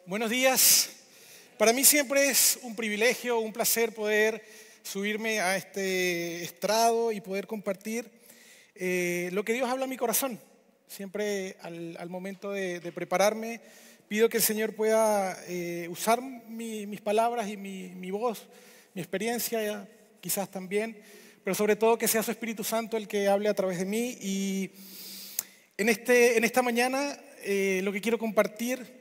Buenos días. Para mí siempre es un privilegio, un placer poder subirme a este estrado y poder compartir lo que Dios habla a mi corazón. Siempre al momento de prepararme, pido que el Señor pueda usar mis palabras y mi voz, mi experiencia quizás también, pero sobre todo que sea su Espíritu Santo el que hable a través de mí. Y en esta mañana lo que quiero compartir,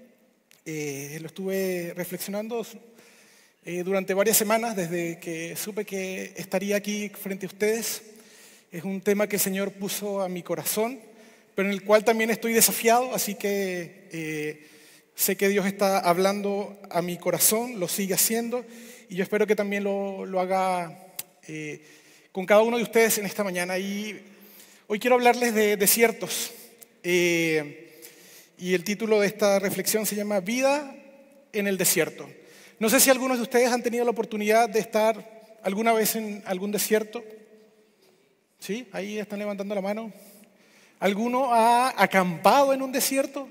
lo estuve reflexionando durante varias semanas desde que supe que estaría aquí frente a ustedes. Es un tema que el Señor puso a mi corazón, pero en el cual también estoy desafiado, así que sé que Dios está hablando a mi corazón, lo sigue haciendo, y yo espero que también lo haga con cada uno de ustedes en esta mañana. Y hoy quiero hablarles de desiertos. Y el título de esta reflexión se llama Vida en el desierto. No sé si algunos de ustedes han tenido la oportunidad de estar alguna vez en algún desierto. ¿Sí? Ahí están levantando la mano. ¿Alguno ha acampado en un desierto?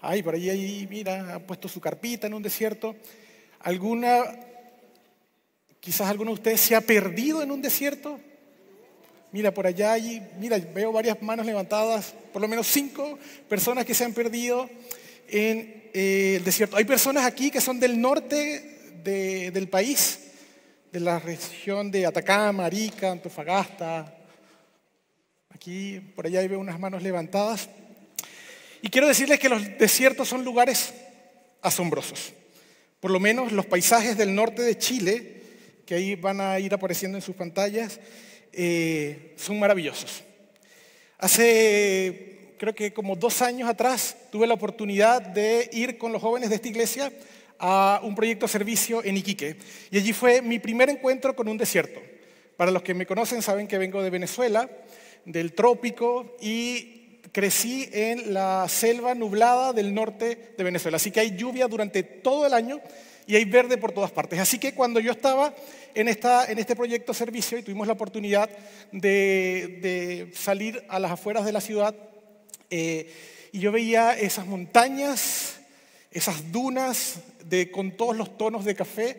Ay, por ahí, mira, ha puesto su carpita en un desierto. Quizás alguno de ustedes se ha perdido en un desierto. Mira, por allá mira, veo varias manos levantadas, por lo menos 5 personas que se han perdido en el desierto. Hay personas aquí que son del norte del país, de la región de Atacama, Arica, Antofagasta. Aquí, por allá veo unas manos levantadas. Y quiero decirles que los desiertos son lugares asombrosos. Por lo menos los paisajes del norte de Chile, que ahí van a ir apareciendo en sus pantallas, son maravillosos. Hace, creo que como 2 años atrás, tuve la oportunidad de ir con los jóvenes de esta iglesia a un proyecto de servicio en Iquique. Y allí fue mi primer encuentro con un desierto. Para los que me conocen saben que vengo de Venezuela, del trópico, y crecí en la selva nublada del norte de Venezuela. Así que hay lluvia durante todo el año y hay verde por todas partes. Así que cuando yo estaba en este proyecto de servicio y tuvimos la oportunidad de salir a las afueras de la ciudad, y yo veía esas montañas, esas dunas con todos los tonos de café,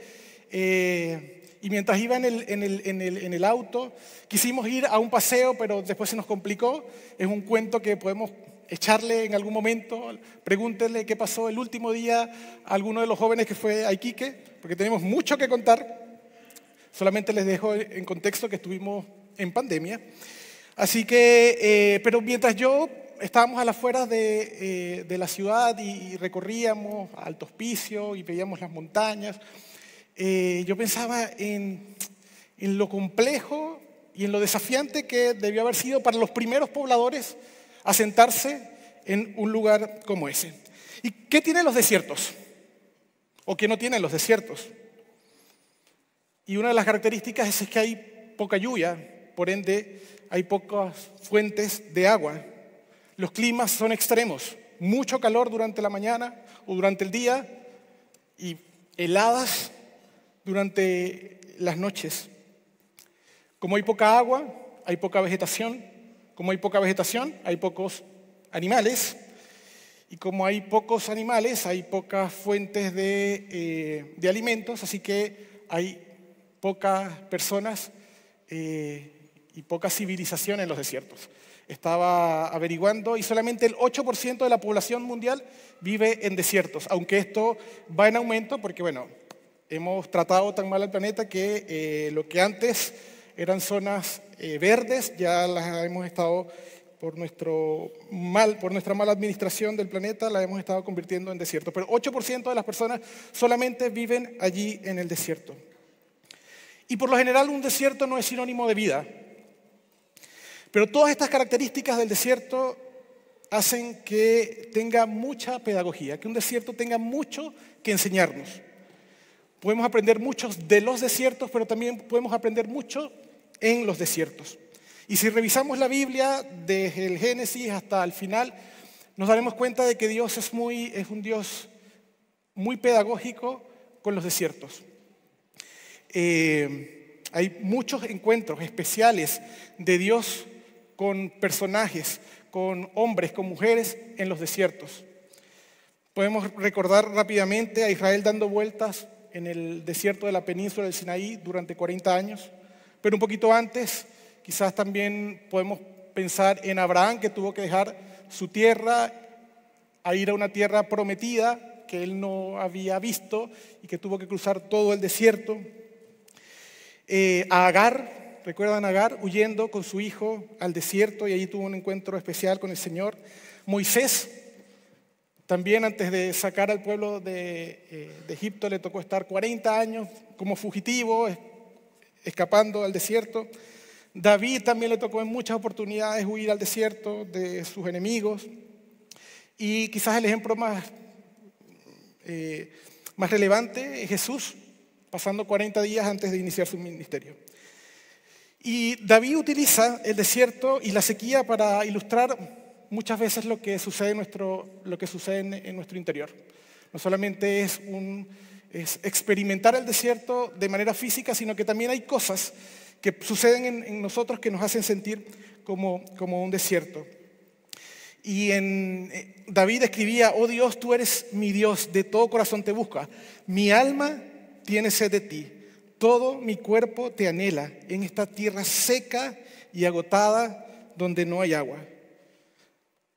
y mientras iba en el auto, quisimos ir a un paseo, pero después se nos complicó. Es un cuento que podemos echarle en algún momento. Pregúntenle qué pasó el último día a alguno de los jóvenes que fue a Iquique, porque tenemos mucho que contar. Solamente les dejo en contexto que estuvimos en pandemia. Así que, pero mientras estábamos a las afueras de la ciudad y recorríamos Alto Hospicio y veíamos las montañas, yo pensaba en lo complejo y en lo desafiante que debió haber sido para los primeros pobladores asentarse en un lugar como ese. ¿Y qué tienen los desiertos? ¿O qué no tienen los desiertos? Y una de las características es que hay poca lluvia, por ende hay pocas fuentes de agua. Los climas son extremos, mucho calor durante la mañana o durante el día y heladas durante las noches. Como hay poca agua, hay poca vegetación. Como hay poca vegetación, hay pocos animales. Y como hay pocos animales, hay pocas fuentes de alimentos, así que hay pocas personas y poca civilización en los desiertos. Estaba averiguando y solamente el 8% de la población mundial vive en desiertos, aunque esto va en aumento porque, bueno, hemos tratado tan mal al planeta que lo que antes eran zonas verdes, ya las hemos estado, por nuestra mala administración del planeta, las hemos estado convirtiendo en desierto. Pero 8% de las personas solamente viven allí en el desierto. Y por lo general un desierto no es sinónimo de vida. Pero todas estas características del desierto hacen que tenga mucha pedagogía, que un desierto tenga mucho que enseñarnos. Podemos aprender mucho de los desiertos, pero también podemos aprender mucho en los desiertos. Y si revisamos la Biblia desde el Génesis hasta el final, nos daremos cuenta de que Dios es un Dios muy pedagógico con los desiertos. Hay muchos encuentros especiales de Dios con personajes, con hombres, con mujeres en los desiertos. Podemos recordar rápidamente a Israel dando vueltas en el desierto de la península del Sinaí durante 40 años, pero un poquito antes quizás también podemos pensar en Abraham, que tuvo que dejar su tierra a ir a una tierra prometida que él no había visto y que tuvo que cruzar todo el desierto. A Agar, ¿recuerdan a Agar? Huyendo con su hijo al desierto y allí tuvo un encuentro especial con el Señor. Moisés, también antes de sacar al pueblo de Egipto, le tocó estar 40 años como fugitivo, escapando al desierto. David también le tocó en muchas oportunidades huir al desierto de sus enemigos. Y quizás el ejemplo más relevante es Jesús, pasando 40 días antes de iniciar su ministerio. Y David utiliza el desierto y la sequía para ilustrar muchas veces lo que sucede en nuestro interior. No solamente es experimentar el desierto de manera física, sino que también hay cosas que suceden en nosotros que nos hacen sentir como un desierto. Y David escribía: oh Dios, tú eres mi Dios, de todo corazón te busca. Mi alma tiene sed de ti, todo mi cuerpo te anhela en esta tierra seca y agotada donde no hay agua.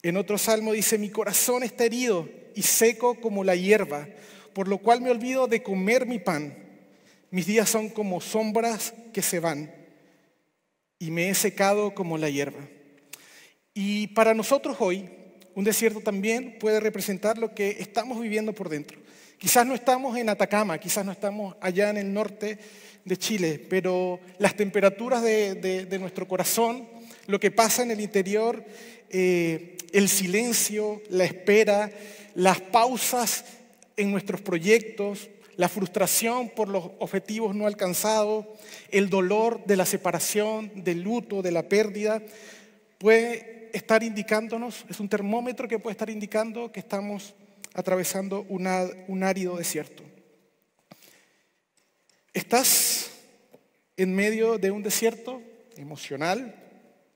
En otro salmo dice: mi corazón está herido y seco como la hierba, por lo cual me olvido de comer mi pan. Mis días son como sombras que se van y me he secado como la hierba. Y para nosotros hoy, un desierto también puede representar lo que estamos viviendo por dentro. Quizás no estamos en Atacama, quizás no estamos allá en el norte de Chile, pero las temperaturas de nuestro corazón, lo que pasa en el interior, el silencio, la espera, las pausas en nuestros proyectos, la frustración por los objetivos no alcanzados, el dolor de la separación, del luto, de la pérdida, puede estar indicándonos, es un termómetro que puede estar indicando que estamos atravesando un árido desierto. ¿Estás en medio de un desierto emocional,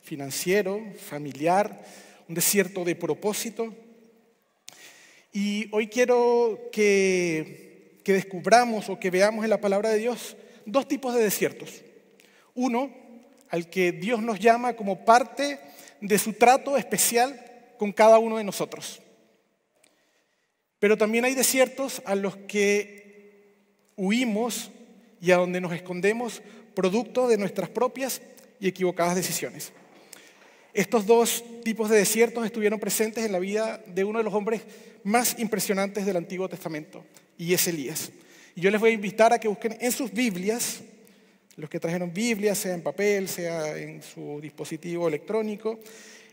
financiero, familiar, un desierto de propósito? Y hoy quiero que descubramos o que veamos en la palabra de Dios dos tipos de desiertos. Uno, al que Dios nos llama como parte de su trato especial con cada uno de nosotros. Pero también hay desiertos a los que huimos y a donde nos escondemos producto de nuestras propias y equivocadas decisiones. Estos dos tipos de desiertos estuvieron presentes en la vida de uno de los hombres más impresionantes del Antiguo Testamento, y es Elías. Y yo les voy a invitar a que busquen en sus Biblias, los que trajeron Biblias, sea en papel, sea en su dispositivo electrónico,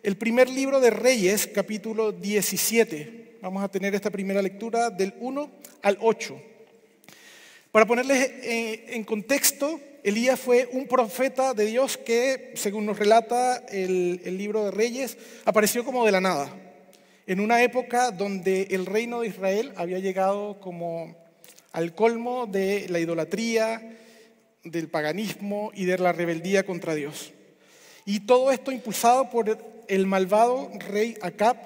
el primer libro de Reyes, capítulo 17. Vamos a tener esta primera lectura del 1 al 8. Para ponerles en contexto, Elías fue un profeta de Dios que, según nos relata el libro de Reyes, apareció como de la nada, en una época donde el reino de Israel había llegado como al colmo de la idolatría, del paganismo y de la rebeldía contra Dios. Y todo esto impulsado por el malvado rey Acab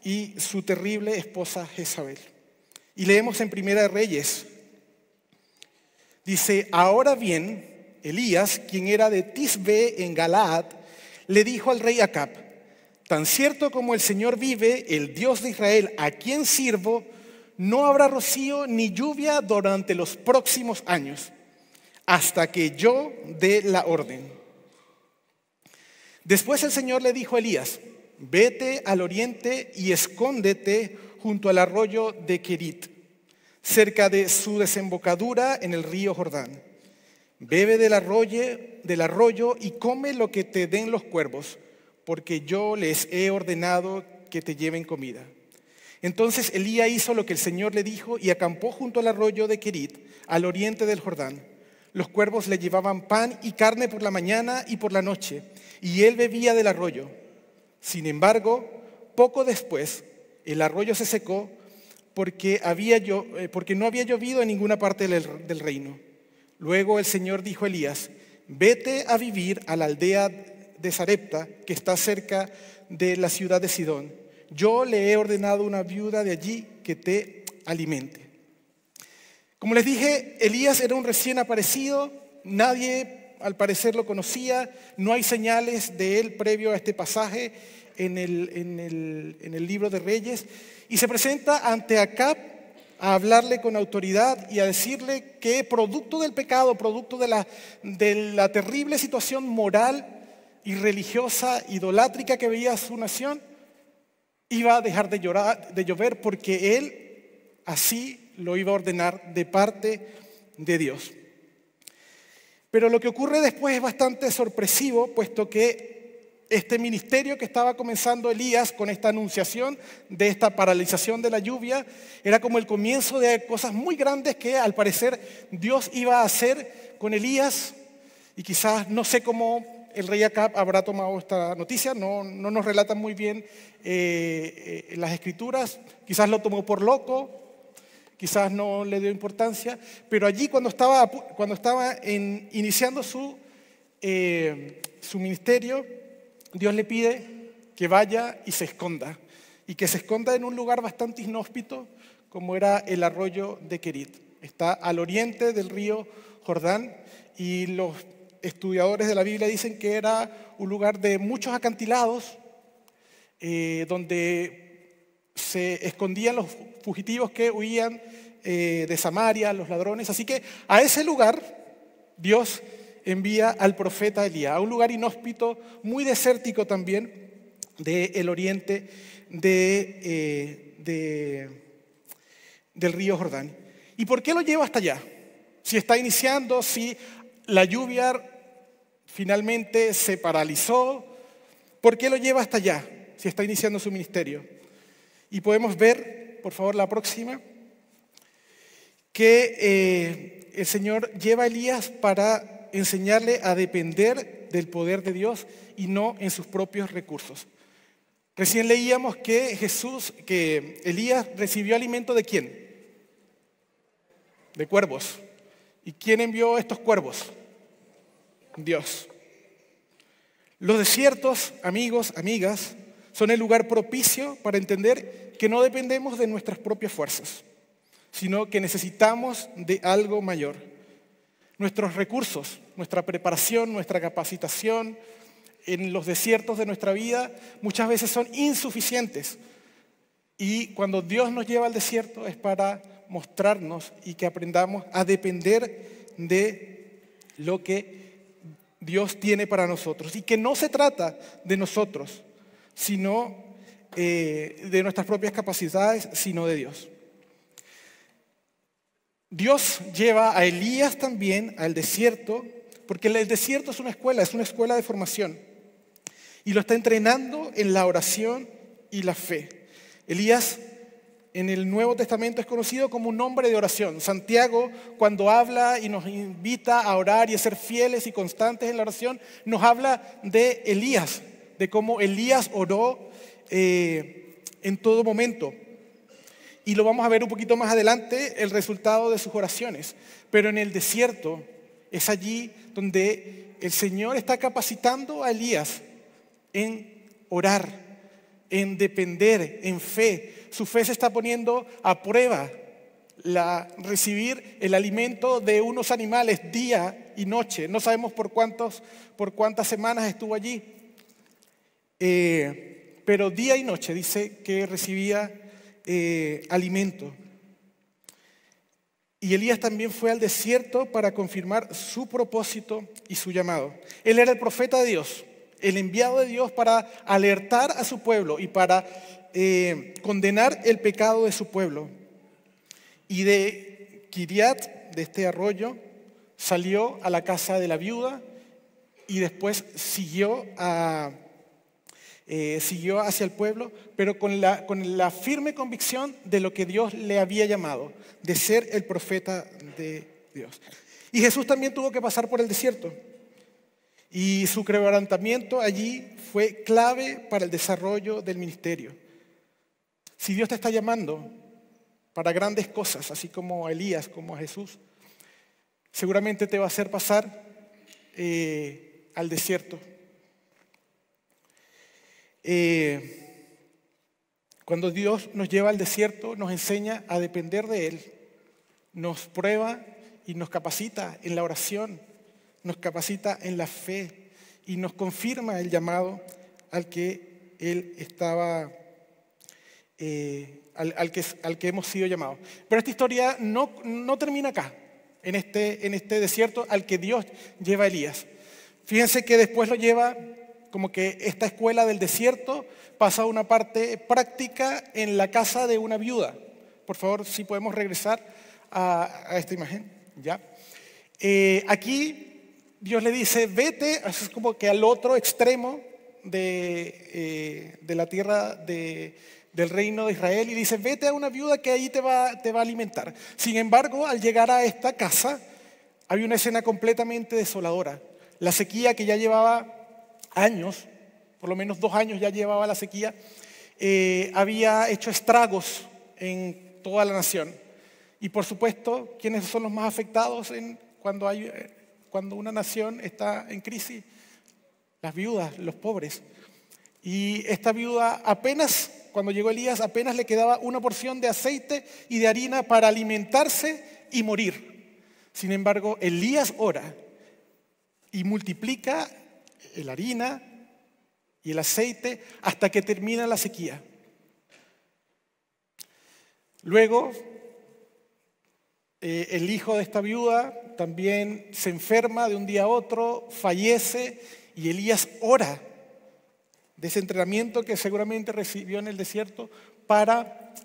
y su terrible esposa Jezabel. Y leemos en Primera de Reyes, dice: ahora bien, Elías, quien era de Tisbe en Galaad, le dijo al rey Acab: tan cierto como el Señor vive, el Dios de Israel, a quien sirvo, no habrá rocío ni lluvia durante los próximos años, hasta que yo dé la orden. Después el Señor le dijo a Elías: vete al oriente y escóndete junto al arroyo de Kerit, cerca de su desembocadura en el río Jordán. Bebe del arroyo y come lo que te den los cuervos, porque yo les he ordenado que te lleven comida. Entonces Elías hizo lo que el Señor le dijo y acampó junto al arroyo de Kerit, al oriente del Jordán. Los cuervos le llevaban pan y carne por la mañana y por la noche, y él bebía del arroyo. Sin embargo, poco después, el arroyo se secó porque no había llovido en ninguna parte del reino. Luego el Señor dijo a Elías: vete a vivir a la aldea de Sarepta, que está cerca de la ciudad de Sidón. Yo le he ordenado a una viuda de allí que te alimente. Como les dije, Elías era un recién aparecido, nadie al parecer lo conocía, no hay señales de él previo a este pasaje en el libro de Reyes, y se presenta ante Acab a hablarle con autoridad y a decirle que producto del pecado, producto de la terrible situación moral y religiosa, idolátrica que veía su nación, iba a dejar de llover porque él así lo iba a ordenar de parte de Dios. Pero lo que ocurre después es bastante sorpresivo, puesto que este ministerio que estaba comenzando Elías con esta anunciación de esta paralización de la lluvia era como el comienzo de cosas muy grandes que al parecer Dios iba a hacer con Elías, y quizás no sé cómo el rey Acab habrá tomado esta noticia, no nos relatan muy bien las escrituras, quizás lo tomó por loco, quizás no le dio importancia, pero allí cuando estaba iniciando su ministerio, Dios le pide que vaya y se esconda en un lugar bastante inhóspito como era el arroyo de Querit. Está al oriente del río Jordán y los estudiadores de la Biblia dicen que era un lugar de muchos acantilados donde se escondían los fugitivos que huían de Samaria, los ladrones. Así que a ese lugar Dios envía al profeta Elías, a un lugar inhóspito, muy desértico también, del oriente del río Jordán. ¿Y por qué lo lleva hasta allá? Si está iniciando, si la lluvia finalmente se paralizó, ¿por qué lo lleva hasta allá? Si está iniciando su ministerio. Y podemos ver, por favor, la próxima, que el Señor lleva a Elías para enseñarle a depender del poder de Dios y no en sus propios recursos. Recién leíamos que Elías recibió alimento ¿de quién? De cuervos. ¿Y quién envió estos cuervos? Dios. Los desiertos, amigos, amigas, son el lugar propicio para entender que no dependemos de nuestras propias fuerzas, sino que necesitamos de algo mayor. Nuestros recursos, nuestra preparación, nuestra capacitación en los desiertos de nuestra vida muchas veces son insuficientes. Y cuando Dios nos lleva al desierto es para mostrarnos y que aprendamos a depender de lo que Dios tiene para nosotros. Y que no se trata de nosotros, sino de nuestras propias capacidades, sino de Dios. Dios lleva a Elías también al desierto, porque el desierto es una escuela de formación. Y lo está entrenando en la oración y la fe. Elías en el Nuevo Testamento es conocido como un hombre de oración. Santiago, cuando habla y nos invita a orar y a ser fieles y constantes en la oración, nos habla de Elías, de cómo Elías oró en todo momento. Y lo vamos a ver un poquito más adelante, el resultado de sus oraciones. Pero en el desierto es allí donde el Señor está capacitando a Elías en orar, en depender, en fe. Su fe se está poniendo a prueba. Recibir el alimento de unos animales día y noche. No sabemos por cuántas semanas estuvo allí. Pero día y noche dice que recibía alimento. Y Elías también fue al desierto para confirmar su propósito y su llamado. Él era el profeta de Dios, el enviado de Dios para alertar a su pueblo y para condenar el pecado de su pueblo. Y de Kiriat, de este arroyo, salió a la casa de la viuda y después siguió hacia el pueblo, pero con la firme convicción de lo que Dios le había llamado, de ser el profeta de Dios. Y Jesús también tuvo que pasar por el desierto. Y su quebrantamiento allí fue clave para el desarrollo del ministerio. Si Dios te está llamando para grandes cosas, así como a Elías, como a Jesús, seguramente te va a hacer pasar al desierto. Cuando Dios nos lleva al desierto, nos enseña a depender de Él, nos prueba y nos capacita en la oración, nos capacita en la fe y nos confirma el llamado al que Él estaba, al que hemos sido llamados. Pero esta historia no termina acá, en este desierto al que Dios lleva a Elías. Fíjense que después lo lleva como que esta escuela del desierto pasa a una parte práctica en la casa de una viuda. Por favor, si podemos regresar a esta imagen. ¿Ya? Aquí Dios le dice, vete, es como que al otro extremo de la tierra del reino de Israel, y dice, vete a una viuda que ahí te va a alimentar. Sin embargo, al llegar a esta casa, había una escena completamente desoladora. La sequía que ya llevaba años, por lo menos 2 años ya llevaba la sequía, había hecho estragos en toda la nación. Y por supuesto, ¿quiénes son los más afectados cuando una nación está en crisis? Las viudas, los pobres. Y esta viuda apenas, cuando llegó Elías, apenas le quedaba una porción de aceite y de harina para alimentarse y morir. Sin embargo, Elías ora y multiplica la harina y el aceite hasta que termina la sequía. Luego, el hijo de esta viuda también se enferma de un día a otro, fallece, y Elías ora de ese entrenamiento que seguramente recibió en el desierto para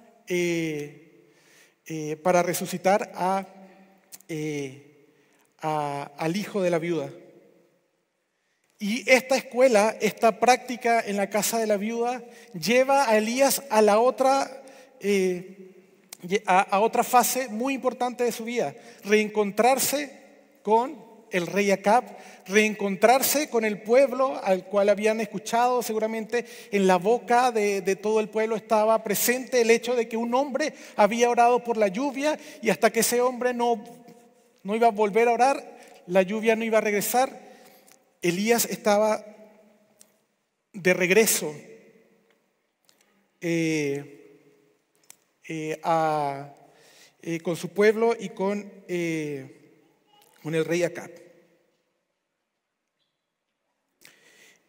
resucitar al hijo de la viuda. Y esta escuela, esta práctica en la casa de la viuda, lleva a Elías a la otra fase muy importante de su vida: reencontrarse con el rey Acab, reencontrarse con el pueblo al cual habían escuchado. Seguramente en la boca de todo el pueblo estaba presente el hecho de que un hombre había orado por la lluvia, y hasta que ese hombre no iba a volver a orar, la lluvia no iba a regresar. Elías estaba de regreso con su pueblo y con el rey Acab.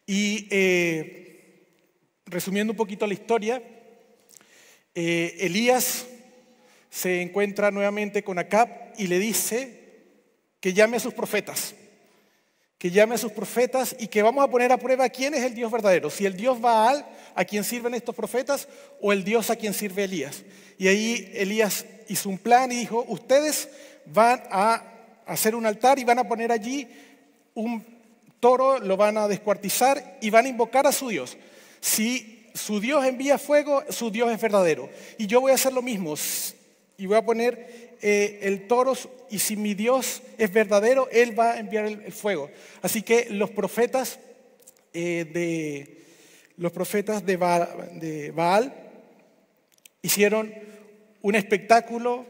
Y resumiendo un poquito la historia, Elías se encuentra nuevamente con Acab y le dice que llame a sus profetas. Que llame a sus profetas y que vamos a poner a prueba quién es el Dios verdadero. Si el Dios Baal, a quien sirven estos profetas, o el Dios a quien sirve Elías. Y ahí Elías hizo un plan y dijo, ustedes van a hacer un altar y van a poner allí un toro, lo van a descuartizar y van a invocar a su Dios. Si su Dios envía fuego, su Dios es verdadero. Y yo voy a hacer lo mismo y voy a poner el toro, y si mi Dios es verdadero, Él va a enviar el fuego. Así que los profetas de Baal hicieron un espectáculo,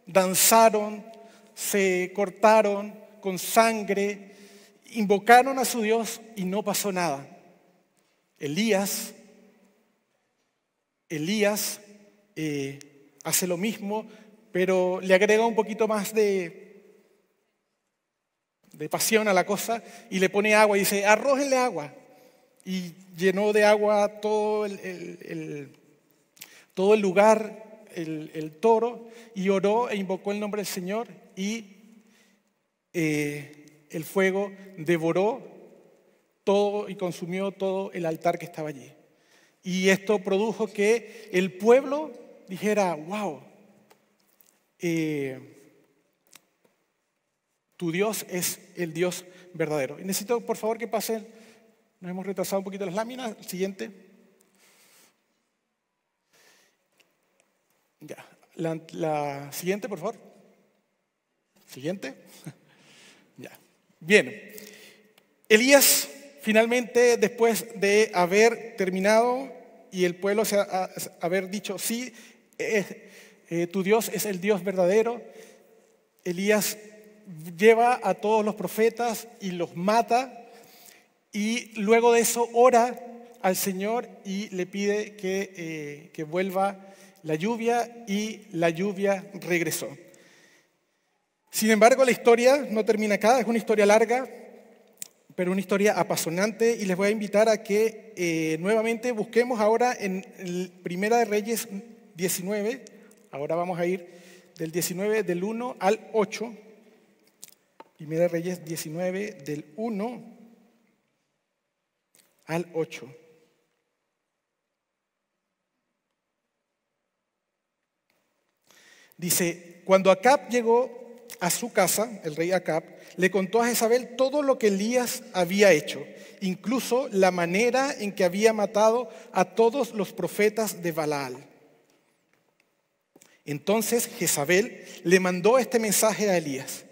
danzaron, se cortaron con sangre, invocaron a su Dios y no pasó nada. Elías hace lo mismo, pero le agrega un poquito más de pasión a la cosa y le pone agua y dice, arrójenle agua. Y llenó de agua todo el lugar, el toro, y oró e invocó el nombre del Señor, y el fuego devoró todo y consumió todo el altar que estaba allí. Y esto produjo que el pueblo dijera, wow, tu Dios es el Dios verdadero. Y necesito, por favor, que pasen. Nos hemos retrasado un poquito las láminas. El siguiente. Ya. La siguiente, por favor. Siguiente. Ya. Bien. Elías, finalmente, después de haber terminado y el pueblo haber dicho, sí, tu Dios es el Dios verdadero, Elías lleva a todos los profetas y los mata, y luego de eso ora al Señor y le pide que vuelva la lluvia, y la lluvia regresó. Sin embargo, la historia no termina acá, es una historia larga, pero una historia apasionante, y les voy a invitar a que nuevamente busquemos ahora en Primera de Reyes 19. Ahora vamos a ir del 19, del 1 al 8. Primera de Reyes 19, del 1 al 8. Dice: cuando Acab llegó a su casa, el rey Acab le contó a Jezabel todo lo que Elías había hecho, incluso la manera en que había matado a todos los profetas de Baal. Entonces Jezabel le mandó este mensaje a Elías: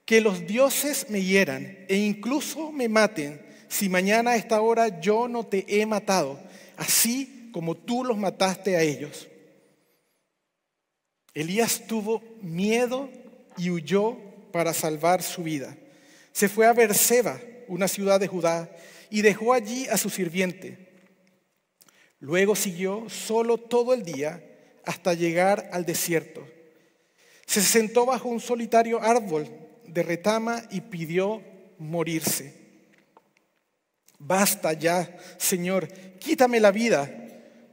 que los dioses me hieran e incluso me maten si mañana a esta hora yo no te he matado, así como tú los mataste a ellos. Elías tuvo miedo y huyó para salvar su vida. Se fue a Beerseba, una ciudad de Judá, y dejó allí a su sirviente. Luego siguió solo todo el día hasta llegar al desierto. Se sentó bajo un solitario árbol de retama y pidió morirse. Basta ya, Señor, quítame la vida,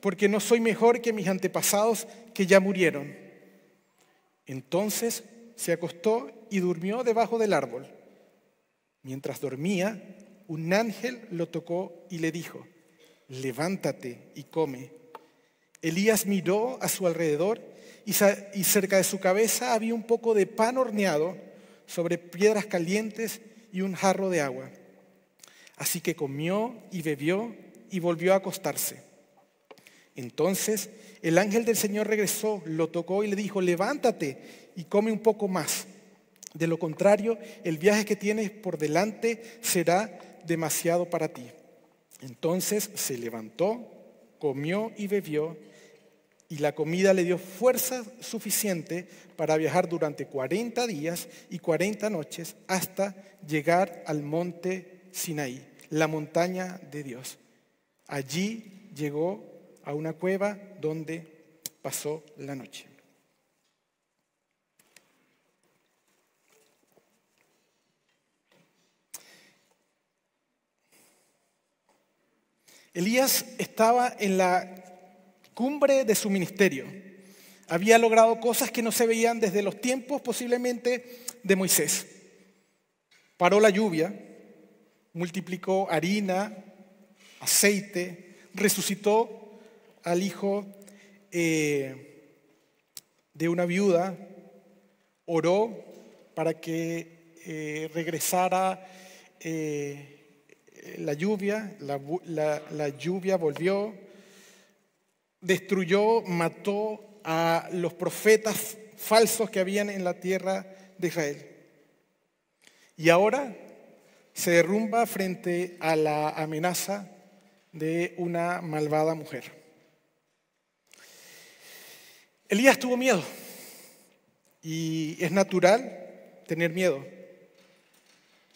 porque no soy mejor que mis antepasados que ya murieron. Entonces se acostó y durmió debajo del árbol. Mientras dormía, un ángel lo tocó y le dijo: levántate y come. Elías miró a su alrededor y cerca de su cabeza había un poco de pan horneado sobre piedras calientes y un jarro de agua. Así que comió y bebió y volvió a acostarse. Entonces el ángel del Señor regresó, lo tocó y le dijo: levántate y come un poco más. De lo contrario, el viaje que tienes por delante será demasiado para ti. Entonces se levantó, comió y bebió, y la comida le dio fuerza suficiente para viajar durante 40 días y 40 noches hasta llegar al monte Sinaí, la montaña de Dios. Allí llegó a una cueva donde pasó la noche. Elías estaba en la cumbre de su ministerio. Había logrado cosas que no se veían desde los tiempos posiblemente de Moisés. Paró la lluvia, multiplicó harina, aceite, resucitó al hijo de una viuda, oró para que regresara la lluvia, la lluvia volvió, destruyó, mató a los profetas falsos que habían en la tierra de Israel. Y ahora se derrumba frente a la amenaza de una malvada mujer. Elías tuvo miedo, y es natural tener miedo.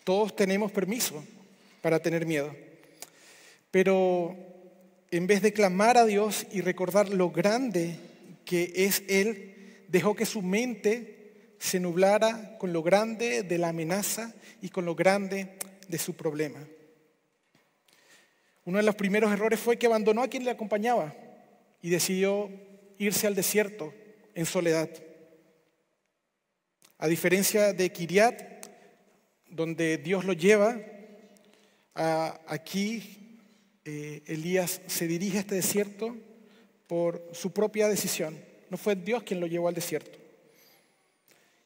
Todos tenemos permiso para tener miedo, pero en vez de clamar a Dios y recordar lo grande que es Él, dejó que su mente se nublara con lo grande de la amenaza y con lo grande de su problema. Uno de los primeros errores fue que abandonó a quien le acompañaba y decidió irse al desierto en soledad. A diferencia de Kiriat, donde Dios lo lleva, aquí Elías se dirige a este desierto por su propia decisión. No fue Dios quien lo llevó al desierto.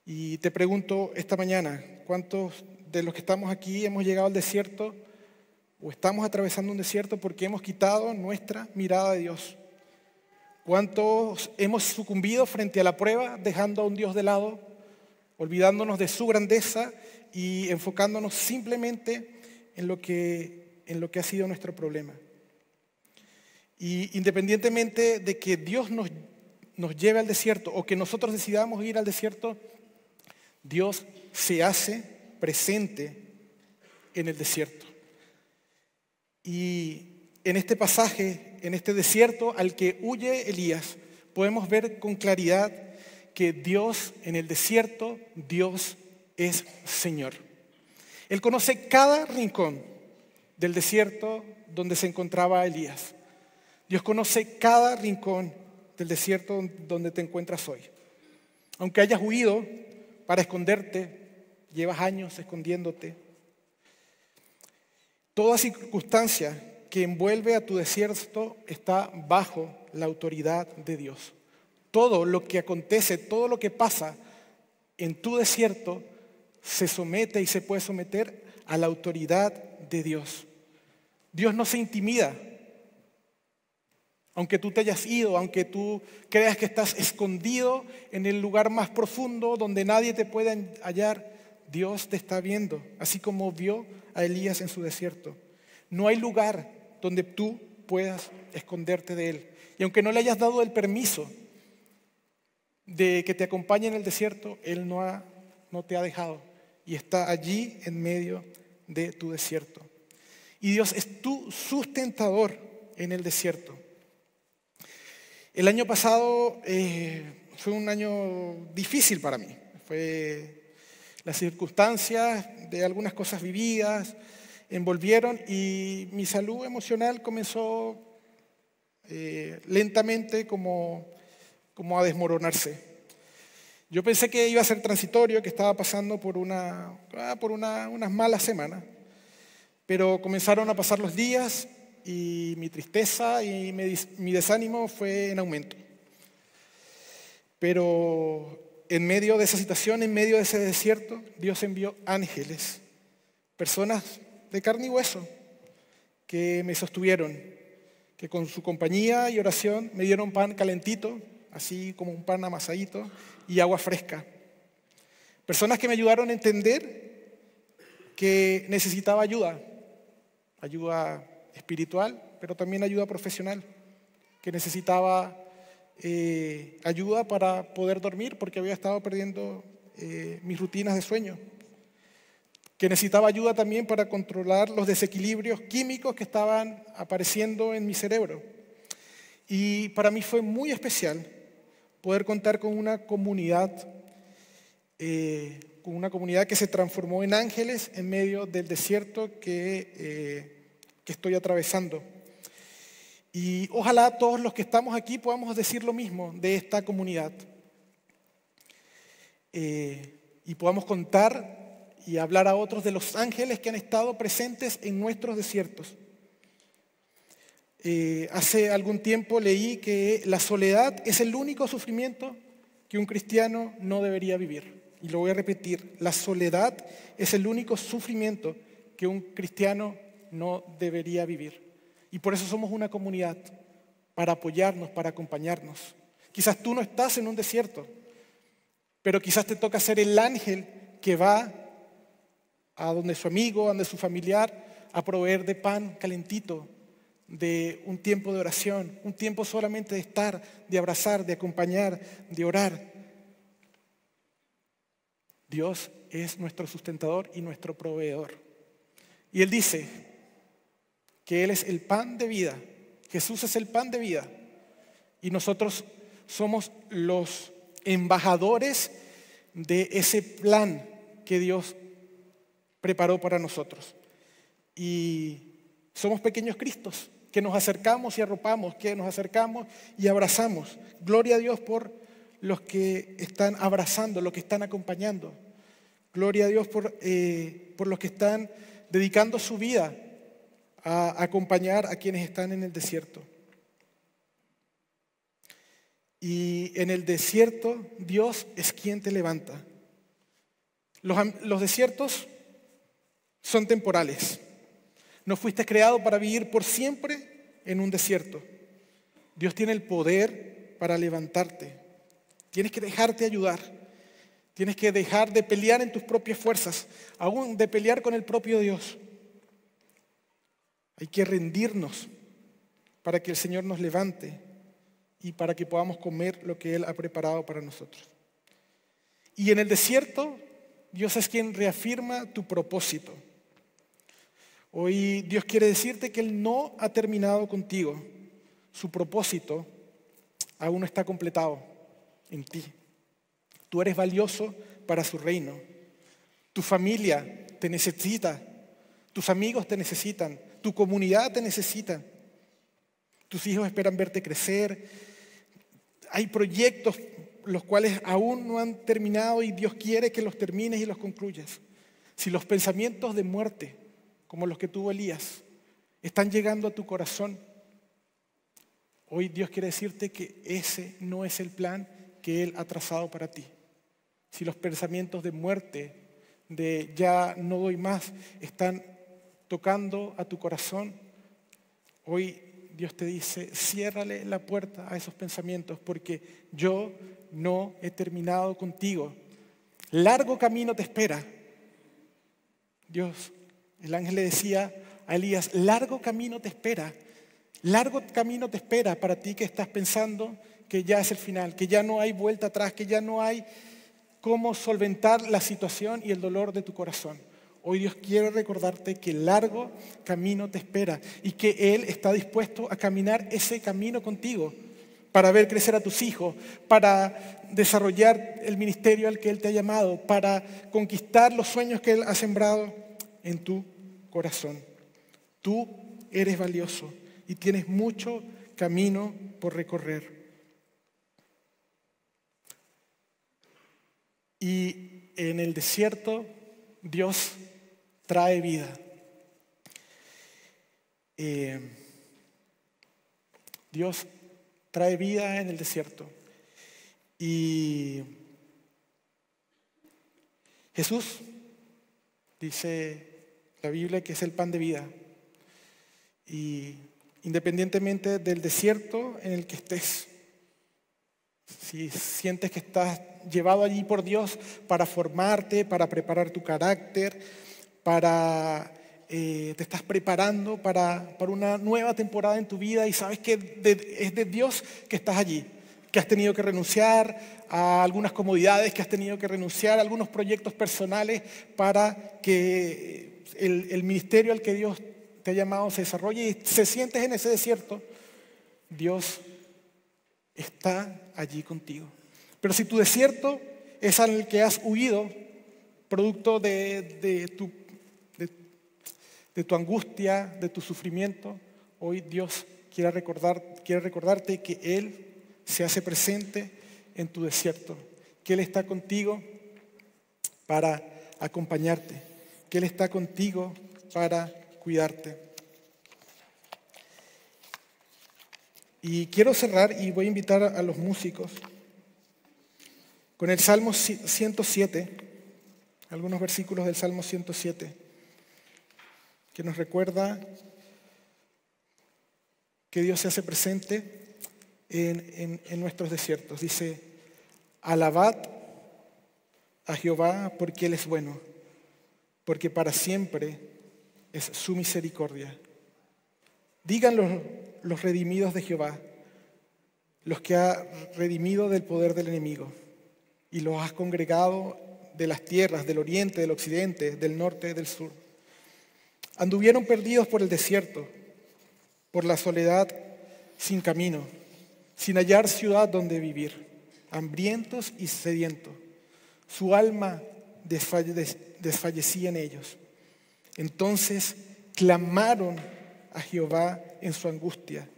Y te pregunto esta mañana, ¿cuántos de los que estamos aquí hemos llegado al desierto o estamos atravesando un desierto porque hemos quitado nuestra mirada de Dios? ¿Cuántos hemos sucumbido frente a la prueba, dejando a un Dios de lado, olvidándonos de su grandeza y enfocándonos simplemente en lo que ha sido nuestro problema? Y independientemente de que Dios nos lleve al desierto o que nosotros decidamos ir al desierto, Dios se hace presente en el desierto. Y en este pasaje, en este desierto al que huye Elías, podemos ver con claridad que Dios en el desierto, Dios es Señor. Él conoce cada rincón del desierto donde se encontraba Elías. Dios conoce cada rincón del desierto donde te encuentras hoy. Aunque hayas huido para esconderte, llevas años escondiéndote. Toda circunstancia que envuelve a tu desierto está bajo la autoridad de Dios. Todo lo que acontece, todo lo que pasa en tu desierto se somete y se puede someter a la autoridad de Dios. Dios no se intimida. Aunque tú te hayas ido, aunque tú creas que estás escondido en el lugar más profundo donde nadie te pueda hallar, Dios te está viendo, así como vio a Elías en su desierto. No hay lugar donde tú puedas esconderte de Él. Y aunque no le hayas dado el permiso de que te acompañe en el desierto, Él no te ha dejado y está allí en medio de tu desierto. Y Dios es tu sustentador en el desierto. El año pasado fue un año difícil para mí. Fue las circunstancias de algunas cosas vividas envolvieron y mi salud emocional comenzó lentamente como a desmoronarse. Yo pensé que iba a ser transitorio, que estaba pasando por unas malas semanas, pero comenzaron a pasar los días y mi tristeza y mi desánimo fue en aumento. Pero en medio de esa situación, en medio de ese desierto, Dios envió ángeles, personas de carne y hueso, que me sostuvieron, que con su compañía y oración me dieron pan calentito, así como un pan amasadito, y agua fresca. Personas que me ayudaron a entender que necesitaba ayuda espiritual, pero también ayuda profesional, que necesitaba ayuda para poder dormir porque había estado perdiendo mis rutinas de sueño, que necesitaba ayuda también para controlar los desequilibrios químicos que estaban apareciendo en mi cerebro. Y para mí fue muy especial poder contar con una comunidad que se transformó en ángeles en medio del desierto que estoy atravesando. Y ojalá todos los que estamos aquí podamos decir lo mismo de esta comunidad. Y podamos contar y hablar a otros de los ángeles que han estado presentes en nuestros desiertos. Hace algún tiempo leí que la soledad es el único sufrimiento que un cristiano no debería vivir. Y lo voy a repetir, la soledad es el único sufrimiento que un cristiano no debería vivir. Y por eso somos una comunidad, para apoyarnos, para acompañarnos. Quizás tú no estás en un desierto, pero quizás te toca ser el ángel que va a donde su amigo, a donde su familiar, a proveer de pan calentito, de un tiempo de oración, un tiempo solamente de estar, de abrazar, de acompañar, de orar. Dios es nuestro sustentador y nuestro proveedor. Y Él dice que Él es el pan de vida. Jesús es el pan de vida. Y nosotros somos los embajadores de ese plan que Dios preparó para nosotros. Y somos pequeños Cristos que nos acercamos y arropamos, que nos acercamos y abrazamos. Gloria a Dios por los que están abrazando, los que están acompañando. Gloria a Dios por los que están dedicando su vida a acompañar a quienes están en el desierto. Y en el desierto Dios es quien te levanta. Los desiertos son temporales. No fuiste creado para vivir por siempre en un desierto. Dios tiene el poder para levantarte. Tienes que dejarte ayudar. Tienes que dejar de pelear en tus propias fuerzas, aún de pelear con el propio Dios. Hay que rendirnos para que el Señor nos levante y para que podamos comer lo que Él ha preparado para nosotros. Y en el desierto, Dios es quien reafirma tu propósito. Hoy Dios quiere decirte que Él no ha terminado contigo. Su propósito aún no está completado en ti. Tú eres valioso para su reino. Tu familia te necesita. Tus amigos te necesitan. Tu comunidad te necesita. Tus hijos esperan verte crecer. Hay proyectos los cuales aún no han terminado y Dios quiere que los termines y los concluyas. Si los pensamientos de muerte, como los que tuvo Elías, están llegando a tu corazón, hoy Dios quiere decirte que ese no es el plan que Él ha trazado para ti. Si los pensamientos de muerte, de ya no doy más, están tocando a tu corazón, hoy Dios te dice, ciérrale la puerta a esos pensamientos porque yo no he terminado contigo. Largo camino te espera. Dios, el ángel le decía a Elías, largo camino te espera. Largo camino te espera para ti que estás pensando que ya es el final, que ya no hay vuelta atrás, que ya no hay cómo solventar la situación y el dolor de tu corazón. Hoy Dios quiere recordarte que largo camino te espera y que Él está dispuesto a caminar ese camino contigo para ver crecer a tus hijos, para desarrollar el ministerio al que Él te ha llamado, para conquistar los sueños que Él ha sembrado en tu corazón. Tú eres valioso y tienes mucho camino por recorrer. Y en el desierto Dios trae vida. Dios trae vida en el desierto. Y Jesús dice la Biblia que es el pan de vida. Y independientemente del desierto en el que estés, si sientes que estás llevado allí por Dios para formarte, para preparar tu carácter, te estás preparando para una nueva temporada en tu vida y sabes que es de Dios que estás allí, que has tenido que renunciar a algunas comodidades, que has tenido que renunciar a algunos proyectos personales para que el ministerio al que Dios te ha llamado se desarrolle y se sientes en ese desierto, Dios está allí contigo. Pero si tu desierto es al que has huido, producto de tu angustia, de tu sufrimiento, hoy Dios quiere recordarte que Él se hace presente en tu desierto, que Él está contigo para acompañarte, que Él está contigo para cuidarte. Y quiero cerrar y voy a invitar a los músicos con el Salmo 107, algunos versículos del Salmo 107, que nos recuerda que Dios se hace presente en nuestros desiertos. Dice, alabad a Jehová porque Él es bueno, porque para siempre es su misericordia. Digan los redimidos de Jehová, los que ha redimido del poder del enemigo y los has congregado de las tierras, del oriente, del occidente, del norte, del sur. Anduvieron perdidos por el desierto, por la soledad sin camino, sin hallar ciudad donde vivir, hambrientos y sedientos. Su alma desfallecía en ellos. Entonces clamaron a Jehová en su angustia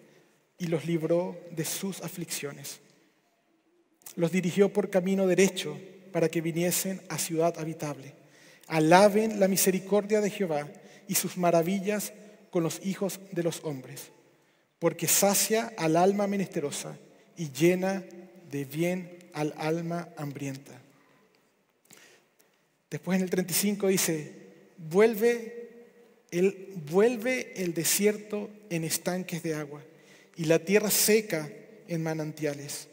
y los libró de sus aflicciones. Los dirigió por camino derecho para que viniesen a ciudad habitable. Alaben la misericordia de Jehová y sus maravillas con los hijos de los hombres, porque sacia al alma menesterosa y llena de bien al alma hambrienta. Después en el 35 dice, vuelve el desierto en estanques de agua y la tierra seca en manantiales.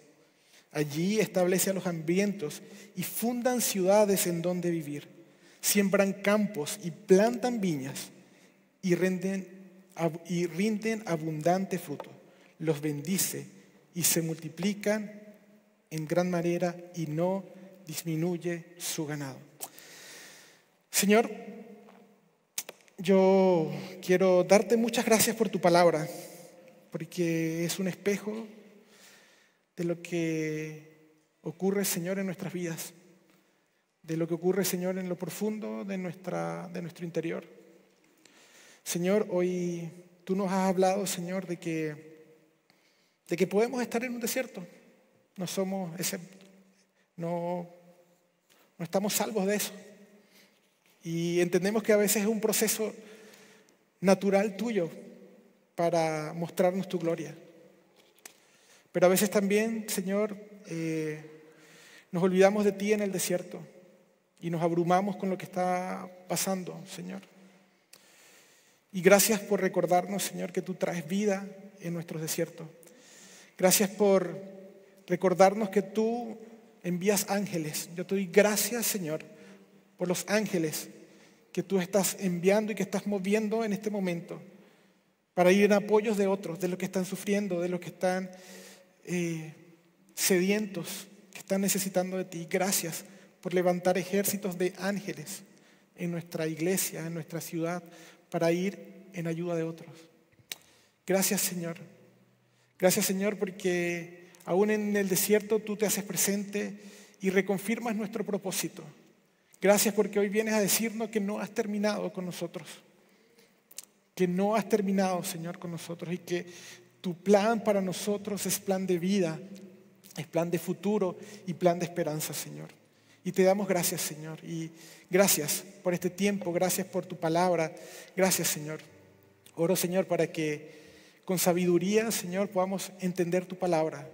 Allí establece a los hambrientos y fundan ciudades en donde vivir. Siembran campos y plantan viñas y rinden abundante fruto. Los bendice y se multiplican en gran manera y no disminuye su ganado. Señor, yo quiero darte muchas gracias por tu palabra, porque es un espejo de lo que ocurre, Señor, en nuestras vidas, de lo que ocurre, Señor, en lo profundo de nuestro interior. Señor, hoy tú nos has hablado, Señor, de que podemos estar en un desierto. No estamos salvos de eso. Y entendemos que a veces es un proceso natural tuyo para mostrarnos tu gloria. Pero a veces también, Señor, nos olvidamos de ti en el desierto y nos abrumamos con lo que está pasando, Señor. Y gracias por recordarnos, Señor, que tú traes vida en nuestros desiertos. Gracias por recordarnos que tú envías ángeles. Yo te doy gracias, Señor, por los ángeles que tú estás enviando y que estás moviendo en este momento para ir en apoyos de otros, de los que están sufriendo, de los que están sedientos, que están necesitando de ti. Gracias por levantar ejércitos de ángeles en nuestra iglesia, en nuestra ciudad, para ir en ayuda de otros. Gracias, Señor. Gracias, Señor, porque aún en el desierto tú te haces presente y reconfirmas nuestro propósito. Gracias porque hoy vienes a decirnos que no has terminado con nosotros. Que no has terminado, Señor, con nosotros y que tu plan para nosotros es plan de vida, es plan de futuro y plan de esperanza, Señor. Y te damos gracias, Señor. Y gracias por este tiempo, gracias por tu palabra. Gracias, Señor. Oro, Señor, para que con sabiduría, Señor, podamos entender tu palabra,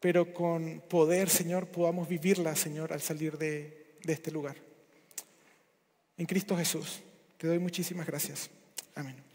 pero con poder, Señor, podamos vivirla, Señor, al salir de este lugar. En Cristo Jesús, te doy muchísimas gracias. Amén.